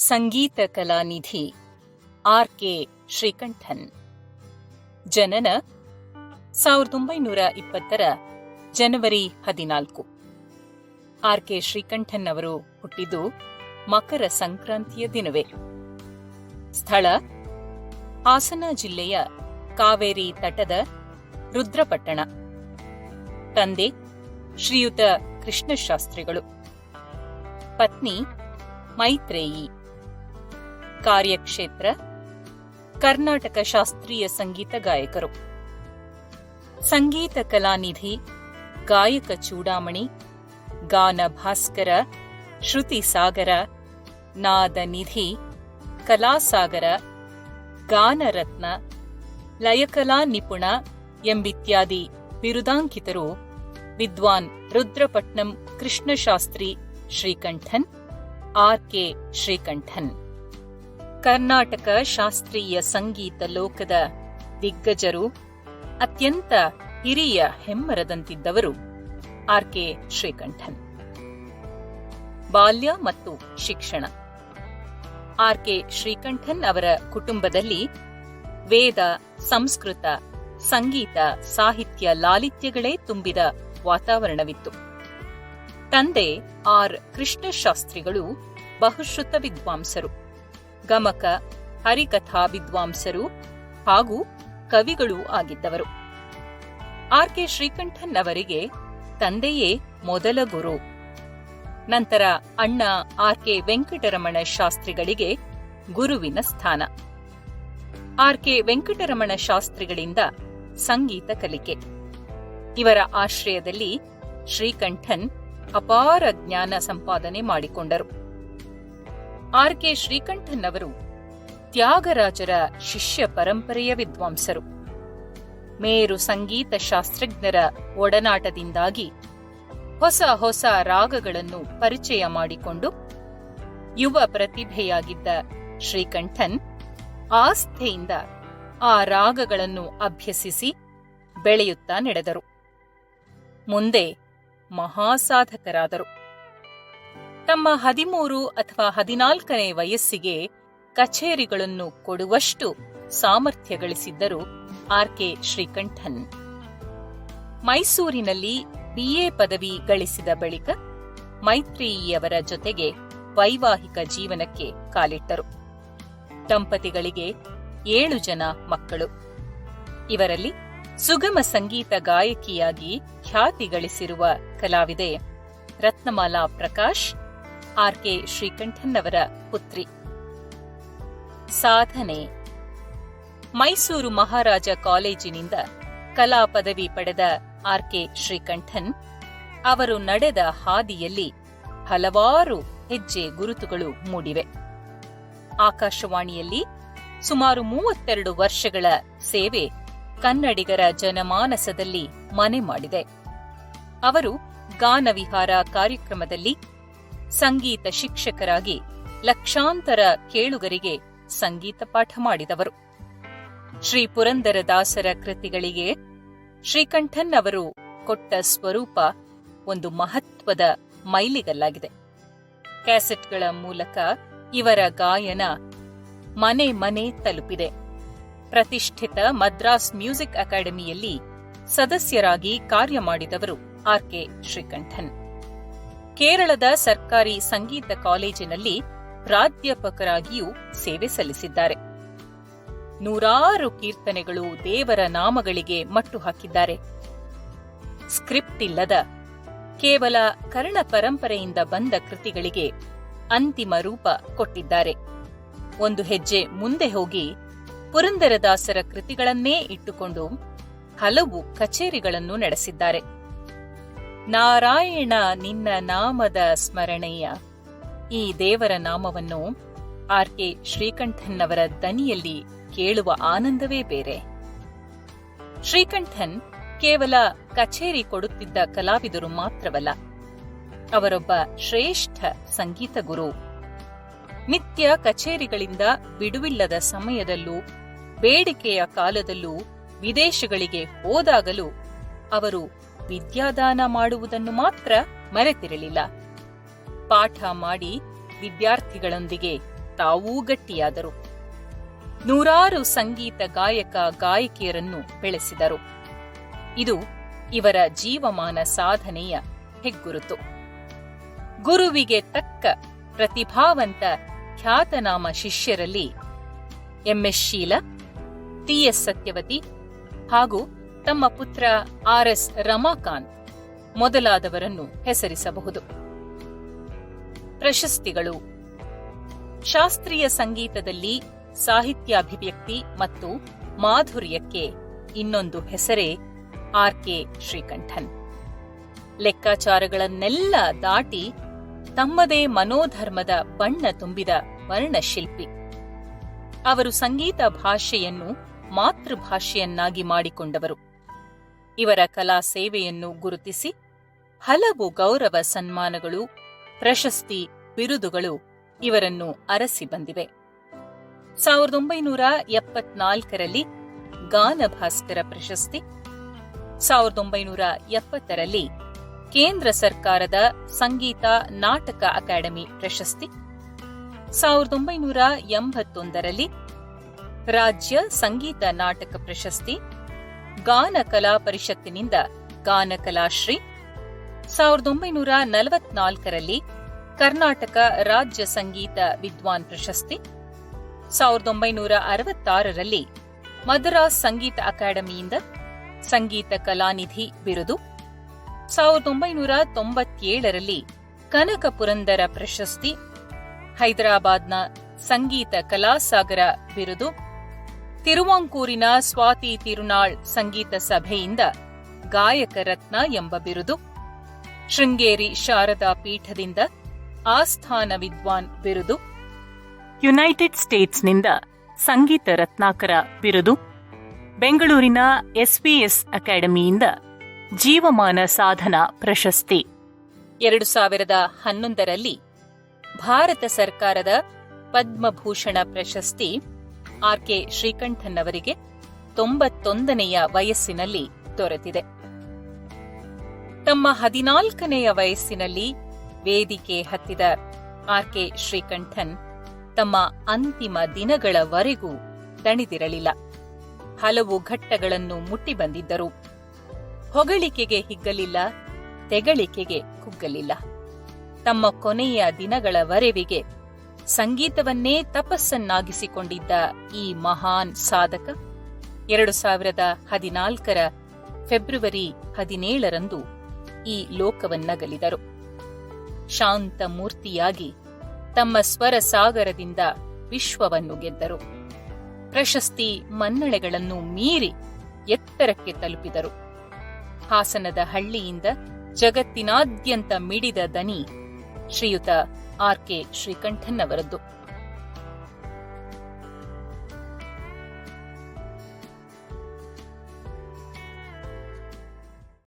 ಸಂಗೀತ Kalanidhi RK. Srikantan. ಜನನ 1920 ಜನವರಿ 14. RK. Srikantan ಅವರು ಹುಟ್ಟಿದ್ದು ಮಕರ ಸಂಕ್ರಾಂತಿಯ ದಿನವೇ. ಸ್ಥಳ ಹಾಸನ ಜಿಲ್ಲೆಯ ಕಾವೇರಿ ತಟದ ರುದ್ರಪಟ್ಟಣ. ತಂದೆ ಶ್ರೀಯುತ ಕೃಷ್ಣಶಾಸ್ತ್ರಿಗಳು, ಪತ್ನಿ ಮೈತ್ರೇಯಿ. ಕಾರ್ಯಕ್ಷೇತ್ರ ಕರ್ನಾಟಕ ಶಾಸ್ತ್ರೀಯ ಸಂಗೀತ ಗಾಯಕರು. ಸಂಗೀತ ಕಲಾನಿಧಿ, ಗಾಯಕ ಚೂಡಾಮಣಿ, ಗಾನ ಭಾಸ್ಕರ, ಶ್ರುತಿ ಸಾಗರ, ನಾದನಿಧಿ, ಕಲಾಸಾಗರ, ಗಾನರತ್ನ, ಲಯಕಲಾ ನಿಪುಣ ಎಂಬಿತ್ಯಾದಿ ಬಿರುದಾಂಕಿತರು ವಿದ್ವಾನ್ ರುದ್ರಪಟ್ನಂ ಕೃಷ್ಣಶಾಸ್ತ್ರಿ ಶ್ರೀಕಂಠನ್, ಆರ್.ಕೆ. ಶ್ರೀಕಂಠನ್. ಕರ್ನಾಟಕ ಶಾಸ್ತ್ರೀಯ ಸಂಗೀತ ಲೋಕದ ದಿಗ್ಗಜರು, ಅತ್ಯಂತ ಹಿರಿಯ ಹೆಮ್ಮರದಂತಿದ್ದವರು ಆರ್.ಕೆ. ಶ್ರೀಕಂಠನ್. ಬಾಲ್ಯ ಮತ್ತು ಶಿಕ್ಷಣ. ಆರ್.ಕೆ. ಶ್ರೀಕಂಠನ್ ಅವರ ಕುಟುಂಬದಲ್ಲಿ ವೇದ, ಸಂಸ್ಕೃತ, ಸಂಗೀತ, ಸಾಹಿತ್ಯ ಲಾಲಿತ್ಯಗಳೇ ತುಂಬಿದ ವಾತಾವರಣವಿತ್ತು. ತಂದೆ ಆರ್. ಕೃಷ್ಣಶಾಸ್ತ್ರಿಗಳು ಬಹುಶ್ರುತ ವಿದ್ವಾಂಸರು, ಗಮಕ, ಹರಿಕಥಾ ವಿದ್ವಾಂಸರು ಹಾಗೂ ಕವಿಗಳೂ ಆಗಿದ್ದವರು. ಆರ್.ಕೆ. ಶ್ರೀಕಂಠನ್ ಅವರಿಗೆ ತಂದೆಯೇ ಮೊದಲ ಗುರು. ನಂತರ ಅಣ್ಣ ಆರ್.ಕೆ. ವೆಂಕಟರಮಣ ಶಾಸ್ತ್ರಿಗಳಿಗೆ ಗುರುವಿನ ಸ್ಥಾನ. ಆರ್.ಕೆ. ವೆಂಕಟರಮಣ ಶಾಸ್ತ್ರಿಗಳಿಂದ ಸಂಗೀತ ಕಲಿಕೆ. ಇವರ ಆಶ್ರಯದಲ್ಲಿ ಶ್ರೀಕಂಠನ್ ಅಪಾರ ಜ್ಞಾನ ಸಂಪಾದನೆ ಮಾಡಿಕೊಂಡರು. ಆರ್.ಕೆ. ಶ್ರೀಕಂಠನ್ ಅವರು ತ್ಯಾಗರಾಜರ ಶಿಷ್ಯ ಪರಂಪರೆಯ ವಿದ್ವಾಂಸರು. ಮೇರು ಸಂಗೀತ ಶಾಸ್ತ್ರಜ್ಞರ ಒಡನಾಟದಿಂದಾಗಿ ಹೊಸ ಹೊಸ ರಾಗಗಳನ್ನು ಪರಿಚಯ ಮಾಡಿಕೊಂಡು ಯುವ ಪ್ರತಿಭೆಯಾಗಿದ್ದ ಶ್ರೀಕಂಠನ್ ಆಸ್ಥೆಯಿಂದ ಆ ರಾಗಗಳನ್ನು ಅಭ್ಯಸಿಸಿ ಬೆಳೆಯುತ್ತಾ ನಡೆದರು. ಮುಂದೆ ಮಹಾಸಾಧಕರಾದರು. ತಮ್ಮ 13 ಅಥವಾ 14ನೇ ವಯಸ್ಸಿಗೆ ಕಛೇರಿಗಳನ್ನು ಕೊಡುವಷ್ಟು ಸಾಮರ್ಥ್ಯ ಗಳಿಸಿದ್ದರು ಆರ್.ಕೆ. ಶ್ರೀಕಂಠನ್. ಮೈಸೂರಿನಲ್ಲಿ BA ಪದವಿ ಗಳಿಸಿದ ಬಳಿಕ ಮೈತ್ರೇಯಿಯವರ ಜೊತೆಗೆ ವೈವಾಹಿಕ ಜೀವನಕ್ಕೆ ಕಾಲಿಟ್ಟರು. ದಂಪತಿಗಳಿಗೆ 7 ಜನ ಮಕ್ಕಳು. ಇವರಲ್ಲಿ ಸುಗಮ ಸಂಗೀತ ಗಾಯಕಿಯಾಗಿ ಖ್ಯಾತಿ ಗಳಿಸಿರುವ ಕಲಾವಿದೆ ರತ್ನಮಾಲಾ ಪ್ರಕಾಶ್, ಆರ್.ಕೆ. ಶ್ರೀಕಂಠನ್ ಅವರ ಪುತ್ರಿ. ಸಾಧನೆ. ಮೈಸೂರು ಮಹಾರಾಜ ಕಾಲೇಜಿನಿಂದ ಕಲಾ ಪದವಿ ಪಡೆದ ಆರ್.ಕೆ. ಶ್ರೀಕಂಠನ್ ಅವರು ನಡೆದ ಹಾದಿಯಲ್ಲಿ ಹಲವಾರು ಹೆಜ್ಜೆ ಗುರುತುಗಳು ಮೂಡಿವೆ. ಆಕಾಶವಾಣಿಯಲ್ಲಿ ಸುಮಾರು 32 ವರ್ಷಗಳ ಸೇವೆ ಕನ್ನಡಿಗರ ಜನಮಾನಸದಲ್ಲಿ ಮನೆ ಮಾಡಿದೆ. ಅವರು ಗಾನವಿಹಾರ ಕಾರ್ಯಕ್ರಮದಲ್ಲಿ ಸಂಗೀತ ಶಿಕ್ಷಕರಾಗಿ ಲಕ್ಷಾಂತರ ಕೇಳುಗರಿಗೆ ಸಂಗೀತ ಪಾಠ ಮಾಡಿದವರು. ಶ್ರೀ ಪುರಂದರದಾಸರ ಕೃತಿಗಳಿಗೆ ಶ್ರೀಕಂಠನ್ ಅವರು ಕೊಟ್ಟ ಸ್ವರೂಪ ಒಂದು ಮಹತ್ವದ ಮೈಲಿಗಲ್ಲಾಗಿದೆ. ಕ್ಯಾಸೆಟ್ಗಳ ಮೂಲಕ ಇವರ ಗಾಯನ ಮನೆ ಮನೆ ತಲುಪಿದೆ. ಪ್ರತಿಷ್ಠಿತ ಮದ್ರಾಸ್ ಮ್ಯೂಸಿಕ್ ಅಕಾಡೆಮಿಯಲ್ಲಿ ಸದಸ್ಯರಾಗಿ ಕಾರ್ಯ ಮಾಡಿದವರು ಆರ್.ಕೆ. ಶ್ರೀಕಂಠನ್. ಕೇರಳದ ಸರ್ಕಾರಿ ಸಂಗೀತ ಕಾಲೇಜಿನಲ್ಲಿ ಪ್ರಾಧ್ಯಾಪಕರಾಗಿಯೂ ಸೇವೆ ಸಲ್ಲಿಸಿದ್ದಾರೆ. ನೂರಾರು ಕೀರ್ತನೆಗಳು, ದೇವರ ನಾಮಗಳಿಗೆ ಮಟ್ಟು ಹಾಕಿದ್ದಾರೆ. ಸ್ಕ್ರಿಪ್ಟ್ ಇಲ್ಲದ ಕೇವಲ ಕರ್ಣ ಪರಂಪರೆಯಿಂದ ಬಂದ ಕೃತಿಗಳಿಗೆ ಅಂತಿಮ ರೂಪ ಕೊಟ್ಟಿದ್ದಾರೆ. ಒಂದು ಹೆಜ್ಜೆ ಮುಂದೆ ಹೋಗಿ ಪುರಂದರದಾಸರ ಕೃತಿಗಳನ್ನೇ ಇಟ್ಟುಕೊಂಡು ಹಲವು ಕಚೇರಿಗಳನ್ನು ನಡೆಸಿದ್ದಾರೆ. ನಾರಾಯಣ ನಿನ್ನ ನಾಮದ ಸ್ಮರಣೆಯ ಈ ದೇವರ ನಾಮವನ್ನು ಆರ್.ಕೆ. ಶ್ರೀಕಂಠನ್ ಅವರ ದನಿಯಲ್ಲಿ ಕೇಳುವ ಆನಂದವೇ ಬೇರೆ. ಶ್ರೀಕಂಠನ್ ಕೇವಲ ಕಚೇರಿ ಕೊಡುತ್ತಿದ್ದ ಕಲಾವಿದರು ಮಾತ್ರವಲ್ಲ, ಅವರೊಬ್ಬ ಶ್ರೇಷ್ಠ ಸಂಗೀತ ಗುರು. ನಿತ್ಯ ಕಚೇರಿಗಳಿಂದ ಬಿಡುವಿಲ್ಲದ ಸಮಯದಲ್ಲೂ, ಬೇಡಿಕೆಯ ಕಾಲದಲ್ಲೂ, ವಿದೇಶಗಳಿಗೆ ಹೋದಾಗಲೂ ಅವರು ವಿದ್ಯಾದಾನ ಮಾಡುವುದನ್ನು ಮಾತ್ರ ಮರೆತಿರಲಿಲ್ಲ. ಪಾಠ ಮಾಡಿ ವಿದ್ಯಾರ್ಥಿಗಳೊಂದಿಗೆ ತಾವೂ ಗಟ್ಟಿಯಾದರು. ನೂರಾರು ಸಂಗೀತ ಗಾಯಕ ಗಾಯಕಿಯರನ್ನು ಬೆಳೆಸಿದರು. ಇದು ಇವರ ಜೀವಮಾನ ಸಾಧನೆಯ ಹೆಗ್ಗುರುತು. ಗುರುವಿಗೆ ತಕ್ಕ ಪ್ರತಿಭಾವಂತ ಖ್ಯಾತನಾಮ ಶಿಷ್ಯರಲ್ಲಿ ಎಂಎಸ್ ಶೀಲ, ಟಿಎಸ್ ಸತ್ಯವತಿ ಹಾಗೂ ತಮ್ಮ ಪುತ್ರ ಆರ್ಎಸ್ ರಮಾಕಾಂತ್ ಮೊದಲಾದವರನ್ನು ಹೆಸರಿಸಬಹುದು. ಪ್ರಶಸ್ತಿಗಳು. ಶಾಸ್ತ್ರೀಯ ಸಂಗೀತದಲ್ಲಿ ಸಾಹಿತ್ಯಾಭಿವ್ಯಕ್ತಿ ಮತ್ತು ಮಾಧುರ್ಯಕ್ಕೆ ಇನ್ನೊಂದು ಹೆಸರೇ ಆರ್.ಕೆ. ಶ್ರೀಕಂಠನ್. ಲೆಕ್ಕಾಚಾರಗಳನ್ನೆಲ್ಲ ದಾಟಿ ತಮ್ಮದೇ ಮನೋಧರ್ಮದ ಬಣ್ಣ ತುಂಬಿದ ವರ್ಣಶಿಲ್ಪಿ. ಅವರು ಸಂಗೀತ ಭಾಷೆಯನ್ನು ಮಾತೃಭಾಷೆಯನ್ನಾಗಿ ಮಾಡಿಕೊಂಡವರು. ಇವರ ಕಲಾ ಸೇವೆಯನ್ನು ಗುರುತಿಸಿ ಹಲವು ಗೌರವ ಸನ್ಮಾನಗಳು, ಪ್ರಶಸ್ತಿ, ಬಿರುದುಗಳು ಇವರನ್ನು ಅರಸಿ ಬಂದಿವೆ. 1974ರಲ್ಲಿ ಗಾನಭಾಸ್ಕರ ಪ್ರಶಸ್ತಿ, 1970ರಲ್ಲಿ ಕೇಂದ್ರ ಸರ್ಕಾರದ ಸಂಗೀತ ನಾಟಕ ಅಕಾಡೆಮಿ ಪ್ರಶಸ್ತಿ, 1981ರಲ್ಲಿ ರಾಜ್ಯ ಸಂಗೀತ ನಾಟಕ ಪ್ರಶಸ್ತಿ, ಗಾನ ಕಲಾ ಪರಿಷತ್ತಿನಿಂದ ಗಾನ ಕಲಾಶ್ರೀ, 1944ರಲ್ಲಿ ಕರ್ನಾಟಕ ರಾಜ್ಯ ಸಂಗೀತ ವಿದ್ವಾನ್ ಪ್ರಶಸ್ತಿ, 1966ರಲ್ಲಿ ಮದ್ರಾಸ್ ಸಂಗೀತ ಅಕಾಡೆಮಿಯಿಂದ ಸಂಗೀತ ಕಲಾನಿಧಿ ಬಿರುದು, 1997ರಲ್ಲಿ ಕನಕ ಪುರಂದರ ಪ್ರಶಸ್ತಿ, ಹೈದರಾಬಾದ್ನ ಸಂಗೀತ ಕಲಾಸಾಗರ ಬಿರುದು, ತಿರುವಾಂಕೂರಿನ ಸ್ವಾತಿ ತಿರುನಾಳ್ ಸಂಗೀತ ಸಭೆಯಿಂದ ಗಾಯಕ ರತ್ನ ಎಂಬ ಬಿರುದು, ಶೃಂಗೇರಿ ಶಾರದಾ ಪೀಠದಿಂದ ಆಸ್ಥಾನ ವಿದ್ವಾನ್ ಬಿರುದು, ಯುನೈಟೆಡ್ ಸ್ಟೇಟ್ಸ್ನಿಂದ ಸಂಗೀತ ರತ್ನಾಕರ ಬಿರುದು, ಬೆಂಗಳೂರಿನ ಎಸ್ವಿಎಸ್ ಅಕಾಡೆಮಿಯಿಂದ ಜೀವಮಾನ ಸಾಧನಾ ಪ್ರಶಸ್ತಿ. 2011ರಲ್ಲಿ ಭಾರತ ಸರ್ಕಾರದ ಪದ್ಮಭೂಷಣ ಪ್ರಶಸ್ತಿ ಆರ್.ಕೆ. ಶ್ರೀಕಂಠನ್ ಅವರಿಗೆ 91ನೆಯ ವಯಸ್ಸಿನಲ್ಲಿ ದೊರೆತಿದೆ. ತಮ್ಮ 14ನೆಯ ವಯಸ್ಸಿನಲ್ಲಿ ವೇದಿಕೆ ಹತ್ತಿದ ಆರ್.ಕೆ. ಶ್ರೀಕಂಠನ್ ತಮ್ಮ ಅಂತಿಮ ದಿನಗಳವರೆಗೂ ದಣಿದಿರಲಿಲ್ಲ. ಹಲವು ಘಟ್ಟಗಳನ್ನು ಮುಟ್ಟಿ ಬಂದಿದ್ದರು. ಹೊಗಳಿಕೆಗೆ ಹಿಗ್ಗಲಿಲ್ಲ, ತೆಗಳಿಕೆಗೆ ಕುಗ್ಗಲಿಲ್ಲ. ತಮ್ಮ ಕೊನೆಯ ದಿನಗಳವರೆವಿಗೆ ಸಂಗೀತವನ್ನೇ ತಪಸ್ಸನ್ನಾಗಿಸಿಕೊಂಡಿದ್ದ ಈ ಮಹಾನ್ ಸಾಧಕ 2014ರ ಫೆಬ್ರವರಿ 17ರಂದು ಈ ಲೋಕವನ್ನಗಲಿದರು. ಶಾಂತ ಮೂರ್ತಿಯಾಗಿ ತಮ್ಮ ಸ್ವರ ಸಾಗರದಿಂದ ವಿಶ್ವವನ್ನು ಗೆದ್ದರು. ಪ್ರಶಸ್ತಿ ಮನ್ನಣೆಗಳನ್ನು ಮೀರಿ ಎತ್ತರಕ್ಕೆ ತಲುಪಿದರು. ಹಾಸನದ ಹಳ್ಳಿಯಿಂದ ಜಗತ್ತಿನಾದ್ಯಂತ ಮಿಡಿದ ದನಿ ಶ್ರೀಯುತ ಆರ್.ಕೆ. ಶ್ರೀಕಂಠನ್ ಅವರದ್ದು.